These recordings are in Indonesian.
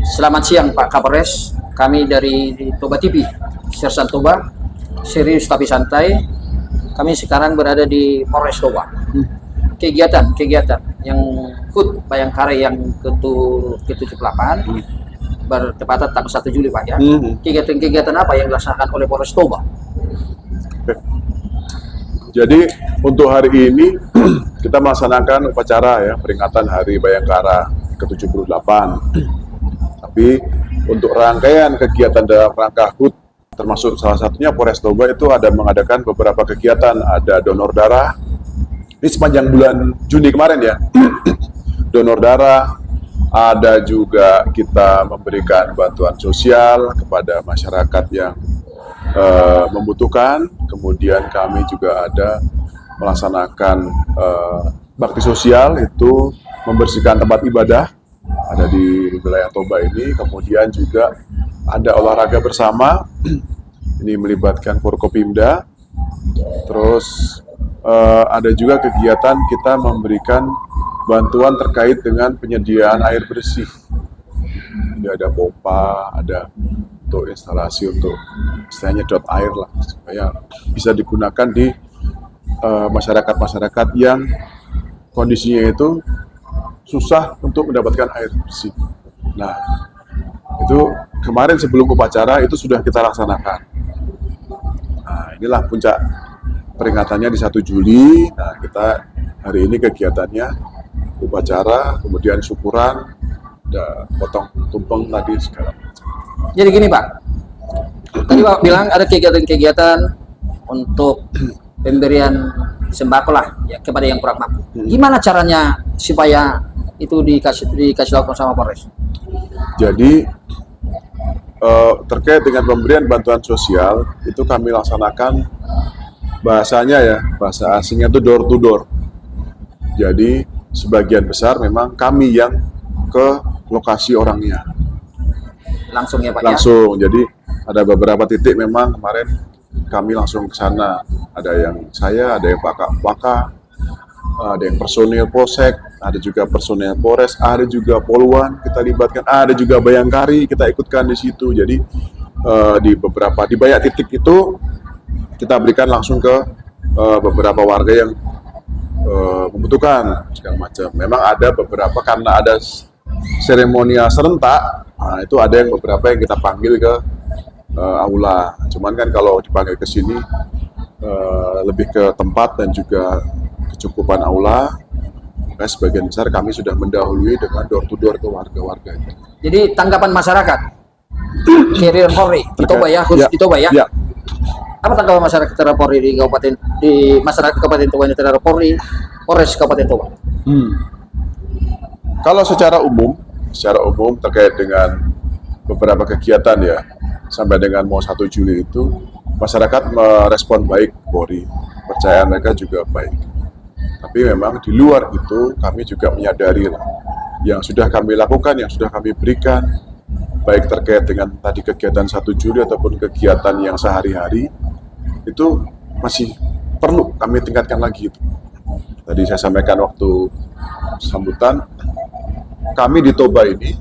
Selamat siang Pak Kapolres, kami dari Toba TV, Sersan Toba, serius tapi santai. Kami sekarang berada di Polres Toba. Kegiatan yang HUT Bayangkara yang ke-78 bertepatan tanggal 1 Juli Pak ya. Kegiatan-kegiatan apa yang dilaksanakan oleh Polres Toba? Jadi untuk hari ini kita melaksanakan upacara ya peringatan Hari Bayangkara ke-78. Tapi untuk rangkaian kegiatan dalam rangka HUT, termasuk salah satunya Polres Toba itu ada mengadakan beberapa kegiatan, ada donor darah. Ini sepanjang bulan Juni kemarin ya, donor darah, ada juga kita memberikan bantuan sosial kepada masyarakat yang membutuhkan. Kemudian kami juga ada melaksanakan bakti sosial, itu membersihkan tempat ibadah ada di wilayah Toba ini. Kemudian juga ada olahraga bersama, ini melibatkan Forkopimda. Terus ada juga kegiatan kita memberikan bantuan terkait dengan penyediaan air bersih. Ini ada pompa, ada untuk instalasi untuk istilahnya dot air lah, supaya bisa digunakan di masyarakat-masyarakat yang kondisinya itu susah untuk mendapatkan air bersih. Nah, itu kemarin sebelum upacara itu sudah kita laksanakan. Nah, inilah puncak peringatannya di 1 Juli. Nah, kita hari ini kegiatannya upacara, kemudian syukuran, ada potong tumpeng tadi segala macam. Jadi gini Pak, tadi Pak bilang ada kegiatan-kegiatan untuk pemberian sembako lah ya kepada yang kurang mampu. Gimana caranya supaya itu dikasih lakukan sama Polres? Jadi terkait dengan pemberian bantuan sosial itu kami laksanakan bahasanya ya, bahasa asingnya itu door to door. Jadi sebagian besar memang kami yang ke lokasi orangnya. Langsung ya Pak langsung ya? Jadi ada beberapa titik memang kemarin kami langsung ke sana. Ada yang saya, ada yang Pak, ada yang personil Polsek, ada juga personil Polres, ada juga Poluan kita libatkan, ada juga Bayangkari kita ikutkan di situ. Jadi di banyak titik itu kita berikan langsung ke beberapa warga yang membutuhkan segala macam. Memang ada beberapa karena ada seremonial serentak, nah itu ada yang beberapa yang kita panggil ke aula. Cuman kan kalau dipanggil ke sini lebih ke tempat dan juga kecukupan aula. Sebagian besar kami sudah mendahului dengan door to door ke warga-warga. Jadi tanggapan masyarakat Kirian Polri di Toba ya, khusus di Toba ya? Ya. Apa tanggapan masyarakat terhadap Polri di masyarakat Kabupaten Toba ini terhadap Polres Kabupaten Toba? Kalau secara umum terkait dengan beberapa kegiatan ya, sampai dengan mau 1 Juli itu, masyarakat merespon baik Polri, percayaan mereka juga baik. Tapi memang di luar itu kami juga menyadari lah, yang sudah kami lakukan, yang sudah kami berikan, baik terkait dengan tadi kegiatan 1 Juli ataupun kegiatan yang sehari-hari, itu masih perlu kami tingkatkan lagi itu. Tadi saya sampaikan waktu sambutan, kami di Toba ini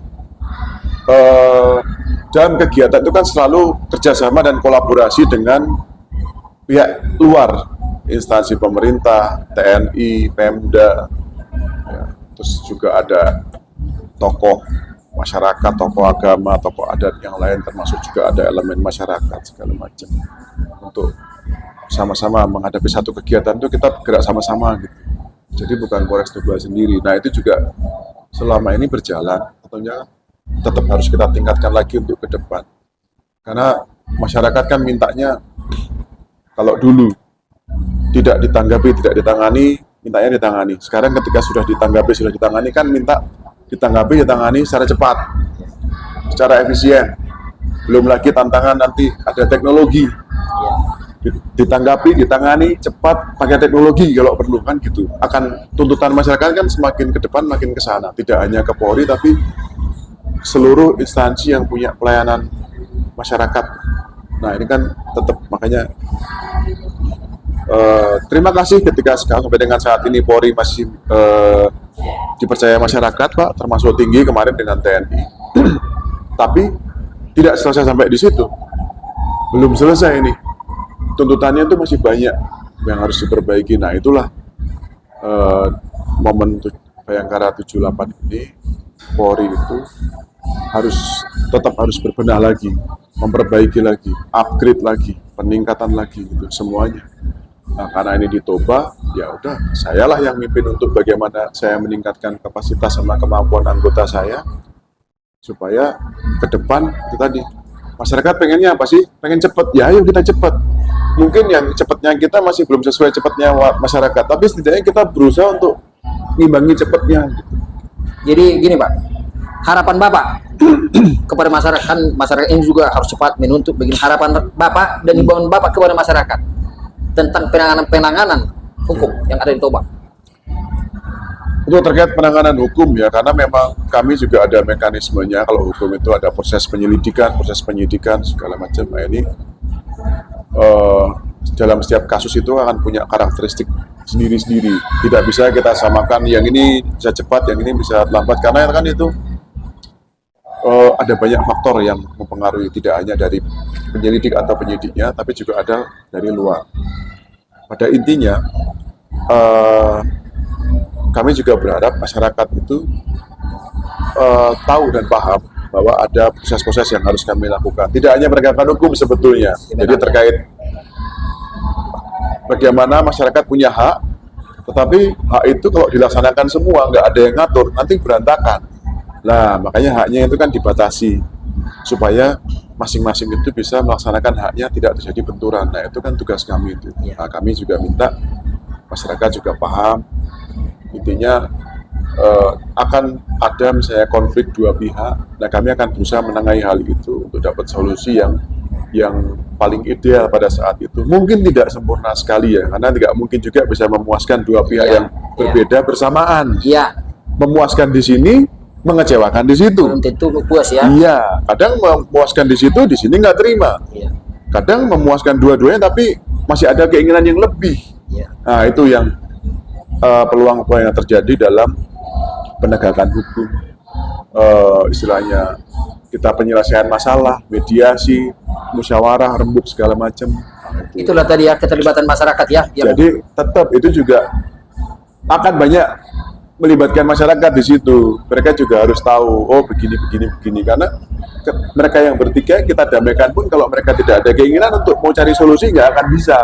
dalam kegiatan itu kan selalu kerjasama dan kolaborasi dengan pihak luar, instansi pemerintah, TNI, Pemda, ya, terus juga ada tokoh masyarakat, tokoh agama, tokoh adat yang lain, termasuk juga ada elemen masyarakat segala macam. Untuk sama-sama menghadapi satu kegiatan itu kita bergerak sama-sama gitu. Jadi bukan Polres Toba sendiri. Nah itu juga selama ini berjalan, tentunya tetap harus kita tingkatkan lagi untuk ke depan. Karena masyarakat kan mintanya, kalau dulu tidak ditanggapi, tidak ditangani, mintanya ditangani. Sekarang ketika sudah ditanggapi, sudah ditangani, kan minta ditanggapi, ditangani secara cepat, secara efisien. Belum lagi tantangan nanti ada teknologi, ditanggapi, ditangani cepat pakai teknologi kalau perlu, kan gitu. Akan tuntutan masyarakat kan semakin ke depan makin ke sana, tidak hanya ke Polri tapi seluruh instansi yang punya pelayanan masyarakat. Nah ini kan tetap makanya terima kasih ketika sekarang sampai dengan saat ini Polri masih dipercaya masyarakat Pak, termasuk tinggi kemarin dengan TNI. Tapi tidak selesai sampai di situ. Belum selesai ini. Tuntutannya itu masih banyak yang harus diperbaiki. Nah, itulah momen Bayangkara 78 ini, Polri itu tetap harus berbenah lagi, memperbaiki lagi, upgrade lagi, peningkatan lagi, gitu semuanya. Nah, karena ini di Toba, ya udah, sayalah yang mimpin untuk bagaimana saya meningkatkan kapasitas sama kemampuan anggota saya, supaya ke depan itu tadi, masyarakat pengennya apa sih? Pengen cepet, ya ayo kita cepet. Mungkin yang cepetnya kita masih belum sesuai cepetnya masyarakat, tapi setidaknya kita berusaha untuk ngimbangi cepetnya. Gitu. Jadi gini Pak, harapan Bapak kepada masyarakat ini juga harus cepat menuntut. Begini harapan Bapak dan himbauan Bapak kepada masyarakat tentang penanganan hukum yang ada di Toba. Untuk terkait penanganan hukum ya, karena memang kami juga ada mekanismenya. Kalau hukum itu ada proses penyelidikan, segala macam. Nah ini dalam setiap kasus itu akan punya karakteristik sendiri-sendiri. Tidak bisa kita samakan yang ini bisa cepat, yang ini bisa lambat, karena kan itu ada banyak faktor yang mempengaruhi, tidak hanya dari penyelidik atau penyidiknya, tapi juga ada dari luar. Pada intinya, kami juga berharap masyarakat itu tahu dan paham bahwa ada proses-proses yang harus kami lakukan. Tidak hanya penegakan hukum sebetulnya. Jadi terkait bagaimana masyarakat punya hak, tetapi hak itu kalau dilaksanakan semua, nggak ada yang ngatur, nanti berantakan. Nah, makanya haknya itu kan dibatasi, supaya masing-masing itu bisa melaksanakan haknya, tidak terjadi benturan. Nah, itu kan tugas kami itu. Nah, kami juga minta masyarakat juga paham, intinya akan ada misalnya konflik dua pihak. Nah, kami akan berusaha menengahi hal itu untuk dapat solusi yang paling ideal pada saat itu. Mungkin tidak sempurna sekali ya, karena tidak mungkin juga bisa memuaskan dua pihak yang berbeda bersamaan. Memuaskan di sini, mengecewakan di situ. Belum tentu puas ya. Iya, kadang memuaskan di situ, di sini nggak terima. Kadang memuaskan dua-duanya, tapi masih ada keinginan yang lebih. Nah, itu yang peluang-peluang yang terjadi dalam penegakan hukum. Istilahnya kita penyelesaian masalah, mediasi, musyawarah, rembuk segala macam. Itulah tadi ya, keterlibatan masyarakat ya. Jadi tetap itu juga akan banyak melibatkan masyarakat di situ. Mereka juga harus tahu, oh begini, karena mereka yang bertiga kita damaikan pun kalau mereka tidak ada keinginan untuk mau cari solusi nggak akan bisa.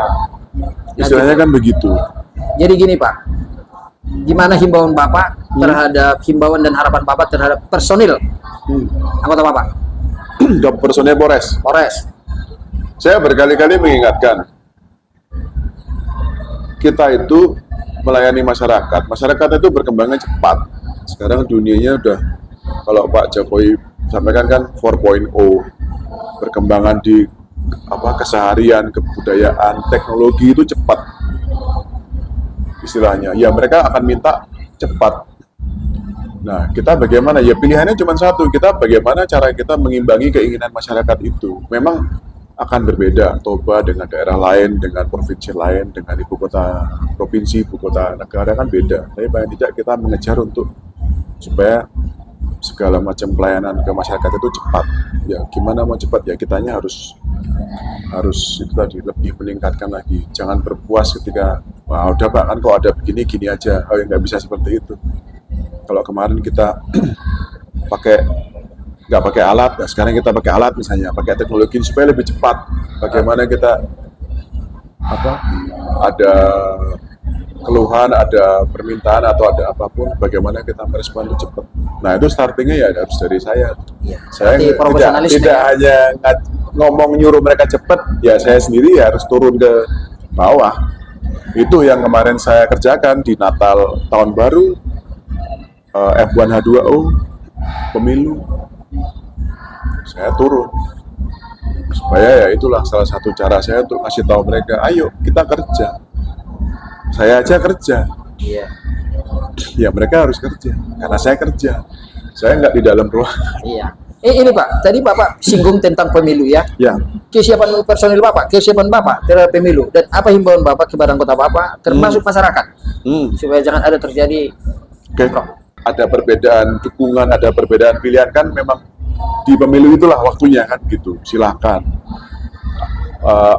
Istilahnya kan begitu. Jadi gini Pak, gimana himbauan Bapak terhadap himbauan dan harapan Bapak terhadap personil anggota Bapak? Personil Polres. Saya berkali-kali mengingatkan, kita itu melayani masyarakat. Masyarakat itu berkembangnya cepat. Sekarang dunianya udah, kalau Pak Jokowi sampaikan kan 4.0, perkembangan di keseharian, kebudayaan, teknologi itu cepat. Istilahnya, ya mereka akan minta cepat. Nah, kita bagaimana? Ya pilihannya cuma satu, kita bagaimana cara kita mengimbangi keinginan masyarakat itu. Memang akan berbeda, Toba dengan daerah lain, dengan provinsi lain, dengan ibu kota provinsi, ibu kota negara kan beda. Tapi paling tidak kita mengejar untuk supaya segala macam pelayanan ke masyarakat itu cepat. Ya gimana mau cepat ya, kitanya harus itu tadi lebih meningkatkan lagi. Jangan berpuas ketika wah udah Pak kan kok ada begini gini aja. Oh ya nggak bisa seperti itu. Kalau kemarin kita nggak pakai alat, nah sekarang kita pakai alat misalnya, pakai teknologi supaya lebih cepat. Bagaimana kita ada keluhan, ada permintaan atau ada apapun, bagaimana kita merespon itu cepat. Nah itu startingnya ya harus dari saya. Saya tidak hanya ngomong nyuruh mereka cepat, ya saya sendiri ya harus turun ke bawah. Itu yang kemarin saya kerjakan di Natal tahun baru, F1H2O, pemilu. Saya turun supaya ya itulah salah satu cara saya untuk kasih tahu mereka, ayo kita kerja. Saya aja kerja. Ya mereka harus kerja karena saya kerja. Saya nggak di dalam ruangan. Ini Pak, tadi Bapak singgung tentang pemilu ya. Kesiapan personil Bapak, kesiapan Bapak terhadap pemilu, dan apa himbauan Bapak kepada anggota Bapak termasuk masyarakat supaya jangan ada terjadi ada perbedaan dukungan, ada perbedaan pilihan kan memang di pemilu itulah waktunya kan gitu, silahkan.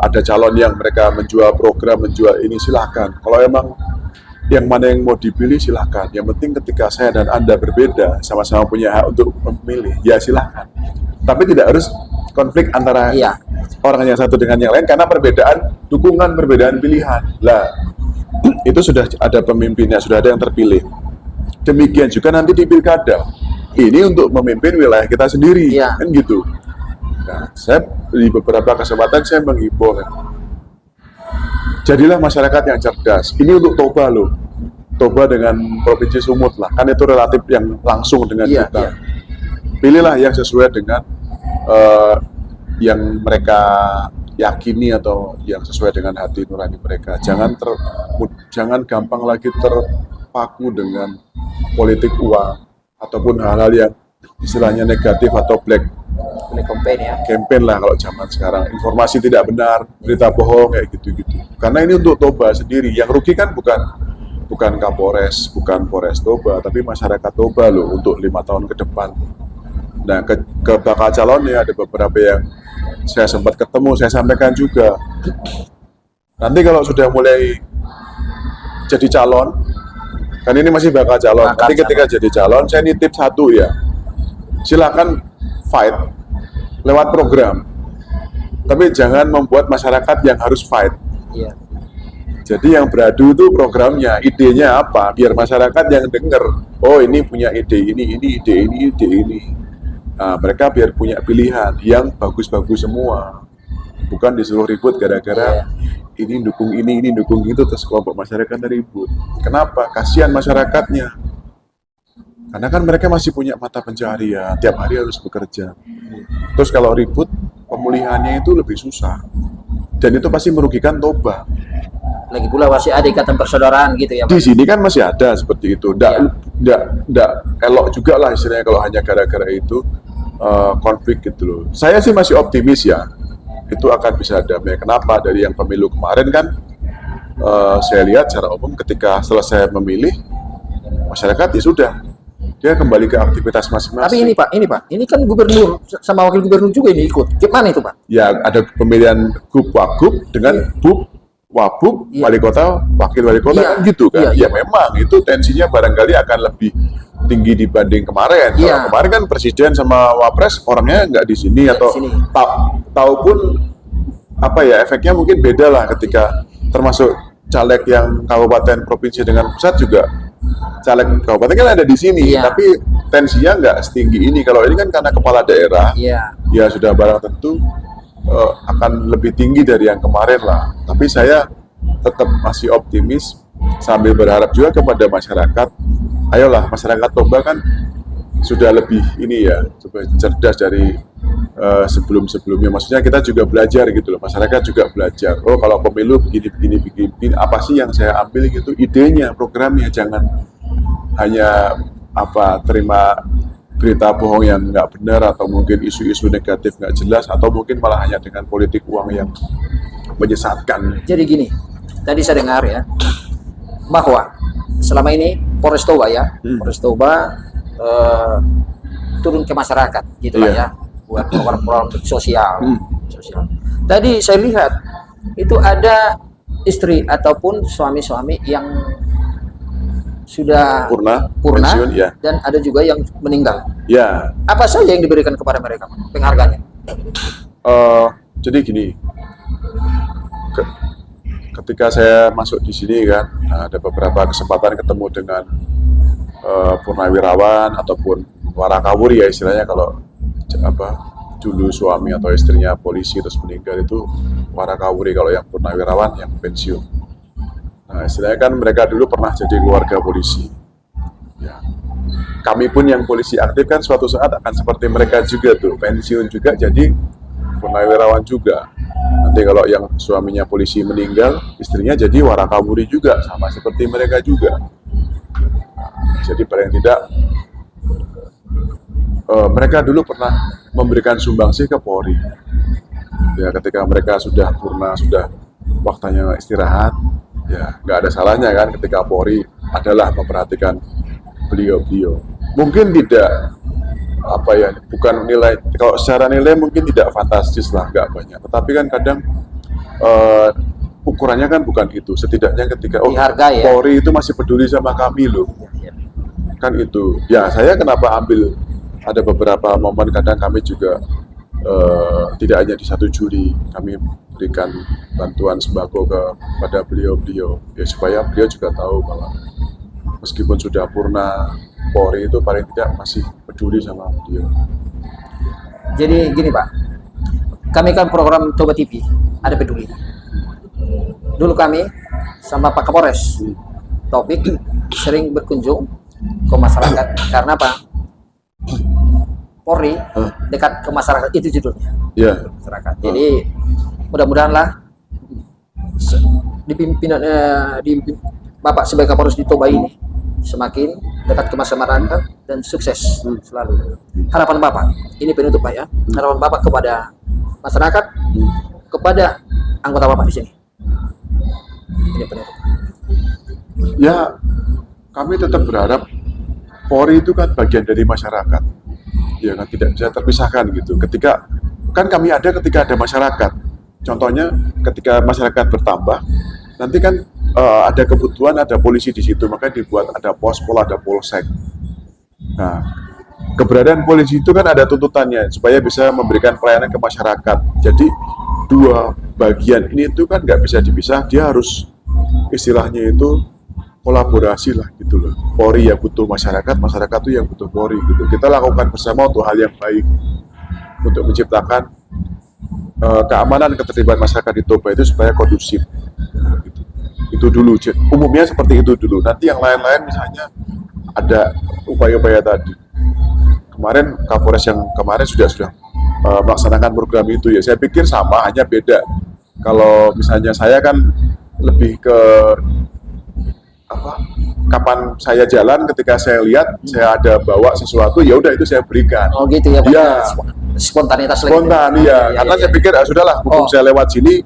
Ada calon yang mereka menjual program, menjual ini, silahkan. Kalau emang yang mana yang mau dipilih, silahkan. Yang penting ketika saya dan Anda berbeda, sama-sama punya hak untuk memilih, ya silahkan. Tapi tidak harus konflik antara Iya. orang yang satu dengan yang lain karena perbedaan dukungan, perbedaan pilihan. Lah, itu sudah ada pemimpinnya, sudah ada yang terpilih. Demikian juga nanti di pilkada. Ini untuk memimpin wilayah kita sendiri, Iya. kan gitu. Nah, saya di beberapa kesempatan saya menghimbau, jadilah masyarakat yang cerdas. Ini untuk Toba loh, Toba dengan Provinsi Sumut lah, kan itu relatif yang langsung dengan Iya, kita. iya. Pilihlah yang sesuai dengan yang mereka yakini atau yang sesuai dengan hati nurani mereka. Jangan gampang lagi terpaku dengan politik uang ataupun hal-hal yang istilahnya negatif atau black Boleh campaign ya. campaign lah kalau zaman sekarang. Informasi tidak benar, berita bohong kayak gitu-gitu. Karena ini untuk Toba sendiri. Yang rugi kan bukan Kapolres, bukan Polres Toba, tapi masyarakat Toba loh untuk 5 tahun ke depan. Nah, ke bakal calonnya ada beberapa yang saya sempat ketemu, saya sampaikan juga. Nanti kalau sudah mulai jadi calon, kan ini masih bakal calon. Bakal Nanti ketika jadi calon, saya nitip satu ya. Silakan fight lewat program. Tapi jangan membuat masyarakat yang harus fight. Iya. Jadi yang beradu itu programnya, idenya apa? Biar masyarakat yang dengar, oh ini punya ide ini, ide ini. Nah, mereka biar punya pilihan yang bagus-bagus semua. Bukan disuruh ribut gara-gara ini dukung ini dukung itu, terus kelompok masyarakat ribut. Kenapa? Kasihan masyarakatnya. Karena kan mereka masih punya mata pencaharian, tiap hari harus bekerja. Terus kalau ribut, pemulihannya itu lebih susah. Dan itu pasti merugikan Toba. Lagi pula masih ada ikatan persaudaraan gitu ya, Di Pak. sini kan masih ada seperti itu. Nggak elok juga lah istilahnya kalau hanya gara-gara itu konflik gitu loh. Saya sih masih optimis ya, itu akan bisa damai. Kenapa? Dari yang pemilu kemarin kan, saya lihat secara umum ketika selesai memilih, masyarakat ya sudah, dia kembali ke aktivitas masing-masing. Tapi ini Pak, ini kan gubernur sama wakil gubernur juga ini ikut. Gimana itu Pak? Ya ada pemilihan gub wagub dengan bub wabub, Iya. wali kota, wakil wali kota, Iya. kan gitu kan. Iya, iya. Ya memang itu tensinya barangkali akan lebih tinggi dibanding kemarin. Kalau Iya. kemarin kan presiden sama wapres orangnya nggak di sini, Nggak atau di sini. tahu pun apa ya, efeknya mungkin beda lah ketika termasuk caleg yang kabupaten provinsi dengan pusat juga. Caleg kabupaten kan ada di sini, Iya. tapi tensinya nggak setinggi ini. Kalau ini kan karena kepala daerah, Iya. ya sudah barang tentu akan lebih tinggi dari yang kemarin lah. Tapi saya tetap masih optimis sambil berharap juga kepada masyarakat. Ayolah, masyarakat Toba kan sudah lebih ini ya, coba cerdas dari sebelum-sebelumnya. Maksudnya kita juga belajar gitu loh. Masyarakat juga belajar. Oh, kalau pemilu begini, apa sih yang saya ambil gitu? Idenya, programnya, jangan hanya terima berita bohong yang nggak benar atau mungkin isu-isu negatif nggak jelas atau mungkin malah hanya dengan politik uang yang menyesatkan. Jadi gini, tadi saya dengar ya, bahwa selama ini Polres Toba ya, Polres Toba turun ke masyarakat gitu lah Iya. ya, buat program-program sosial. Tadi saya lihat itu ada istri ataupun suami-suami yang sudah Purna, purna pensiun, ya. dan ada juga yang meninggal. Ya, Apa saja yang diberikan kepada mereka penghargaannya? jadi gini, ketika saya masuk di sini kan, ada beberapa kesempatan ketemu dengan purnawirawan ataupun warakawuri ya istilahnya, kalau dulu suami atau istrinya polisi terus meninggal itu warakawuri, kalau yang purnawirawan yang pensiun. Nah, istilahnya kan mereka dulu pernah jadi keluarga polisi. Ya. Kami pun yang polisi aktif kan suatu saat akan seperti mereka juga tuh, pensiun juga jadi purnawirawan juga. Nanti kalau yang suaminya polisi meninggal, istrinya jadi warakawuri juga, sama seperti mereka juga. Jadi paling tidak mereka dulu pernah memberikan sumbangsih ke Polri. Ya, ketika mereka sudah purna, sudah waktunya istirahat, ya nggak ada salahnya kan ketika Polri adalah memperhatikan beliau-beliau. Mungkin tidak apa ya, bukan nilai, kalau secara nilai mungkin tidak fantastis lah, nggak banyak, tetapi kan kadang ukurannya kan bukan itu. Setidaknya ketika Dihargai ya. Polri itu masih peduli sama kami loh, kan itu ya. Saya kenapa ambil, ada beberapa momen kadang kami juga tidak hanya di 1 Juli kami berikan bantuan sembako kepada beliau-beliau ya, supaya beliau juga tahu bahwa meskipun sudah purna, Polri itu paling tidak masih peduli sama beliau. Jadi gini Pak, kami kan program Toba TV ada peduli. Dulu kami sama Pak Kapolres Taufik sering berkunjung ke masyarakat. Karena apa? Polri dekat ke masyarakat, itu judulnya. Ya. Masyarakat. Jadi mudah-mudahanlah dipimpin Bapak sebagai Kapolres di Toba ini semakin dekat ke masyarakat dan sukses selalu. Harapan Bapak, ini penutup Pak ya. Harapan Bapak kepada masyarakat, kepada anggota Bapak di sini. Ini penutup. Ya, kami tetap berharap Polri itu kan bagian dari masyarakat, ya kan, tidak bisa terpisahkan gitu. Ketika kan kami ada ketika ada masyarakat, contohnya ketika masyarakat bertambah, nanti kan ada kebutuhan, ada polisi di situ, maka dibuat ada pospol, ada polsek. Nah, keberadaan polisi itu kan ada tuntutannya supaya bisa memberikan pelayanan ke masyarakat. Jadi dua bagian ini itu kan nggak bisa dipisah, dia harus istilahnya itu kolaborasi lah gitu loh. Polri yang butuh masyarakat, masyarakat itu yang butuh Polri gitu. Kita lakukan bersama untuk hal yang baik, untuk menciptakan keamanan, ketertiban masyarakat di Toba itu supaya kondusif. Gitu. Itu dulu, umumnya seperti itu dulu. Nanti yang lain-lain misalnya ada upaya-upaya tadi. Kemarin Kapolres yang kemarin sudah melaksanakan program itu ya. Saya pikir sama, hanya beda. Kalau misalnya saya kan lebih ke apa? Kapan saya jalan, ketika saya lihat saya ada bawa sesuatu, ya udah itu saya berikan. Oh gitu ya Pak. Ya. Spontanitas lagi. Spontan, iya. Karena saya pikir sudahlah, mumpung saya lewat sini,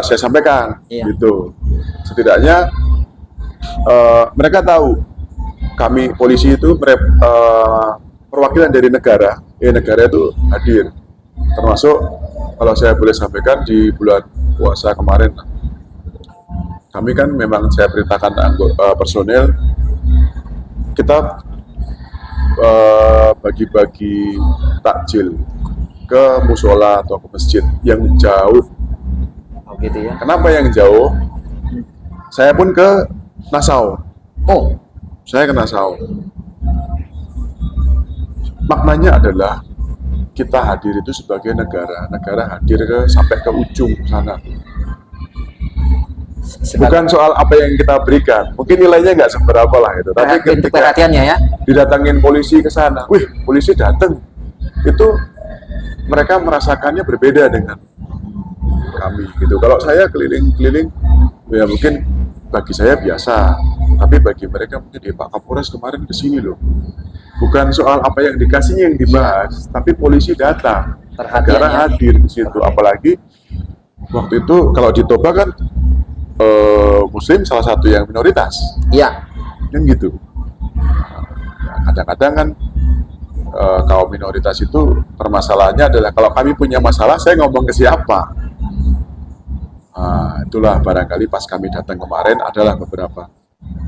saya sampaikan, gitu. Setidaknya mereka tahu kami polisi itu perwakilan dari negara. Negara itu hadir, termasuk kalau saya boleh sampaikan di bulan puasa kemarin, kami kan memang saya perintahkan personel kita bagi-bagi takjil ke musola atau ke masjid yang jauh. Oh gitu ya. Kenapa yang jauh? Saya pun ke Nassau. Oh, saya ke Nassau. Maknanya adalah kita hadir itu sebagai negara hadir sampai ke ujung sana. Bukan soal apa yang kita berikan, mungkin nilainya nggak seberapa lah itu. Tapi ketika perhatiannya ya, didatangin polisi ke sana, wih polisi datang, itu mereka merasakannya berbeda dengan kami gitu. Kalau saya keliling-keliling, ya mungkin bagi saya biasa, tapi bagi mereka mungkin Pak Kapolres kemarin kesini loh. Bukan soal apa yang dikasihnya yang dibahas, tapi polisi datang, negara hadir di situ. Apalagi waktu itu kalau di Toba kan Muslim salah satu yang minoritas. Iya. Kan gitu. Kadang-kadang kan kaum minoritas itu permasalahannya adalah kalau kami punya masalah, saya ngomong ke siapa? Itulah barangkali pas kami datang kemarin adalah beberapa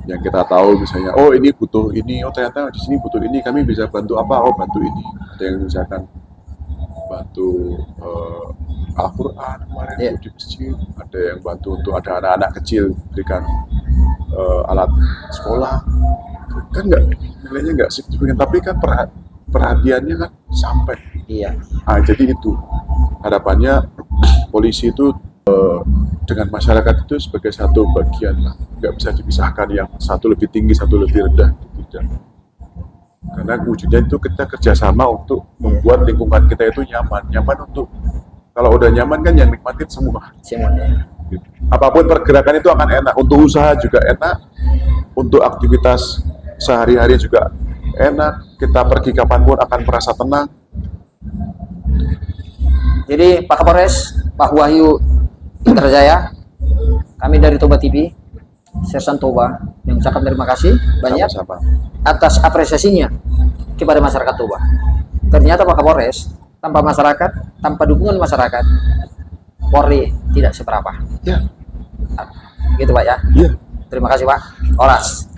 yang kita tahu, misalnya oh ini butuh ini, oh ternyata di sini butuh ini, kami bisa bantu apa? Oh bantu ini. Ada yang misalkan bantu Al-Quran kemarin di masjid, ada yang bantu untuk ada anak-anak kecil berikan alat sekolah, kan nggak, nilainya nggak signifikan, tapi kan perhatiannya kan sampai. Iya. Jadi itu harapannya polisi itu dengan masyarakat itu sebagai satu bagian lah, nggak bisa dipisahkan yang satu lebih tinggi, satu lebih rendah, tidak. Karena wujudnya itu kita kerjasama untuk membuat lingkungan kita itu nyaman untuk, kalau udah nyaman kan yang nikmatin semua. Apapun pergerakan itu akan enak, untuk usaha juga enak, untuk aktivitas sehari-hari juga enak, kita pergi kapanpun akan merasa tenang. Jadi Pak Kapolres, Pak Wahyu Indrajaya, kami dari Toba TV, Sersan Toba, mengucapkan terima kasih banyak atas apresiasinya kepada masyarakat Toba. Ternyata Pak Kapolres, tanpa masyarakat, tanpa dukungan masyarakat, Polri tidak seberapa. Ya, Gitu Pak ya. iya. Terima kasih Pak. Oras.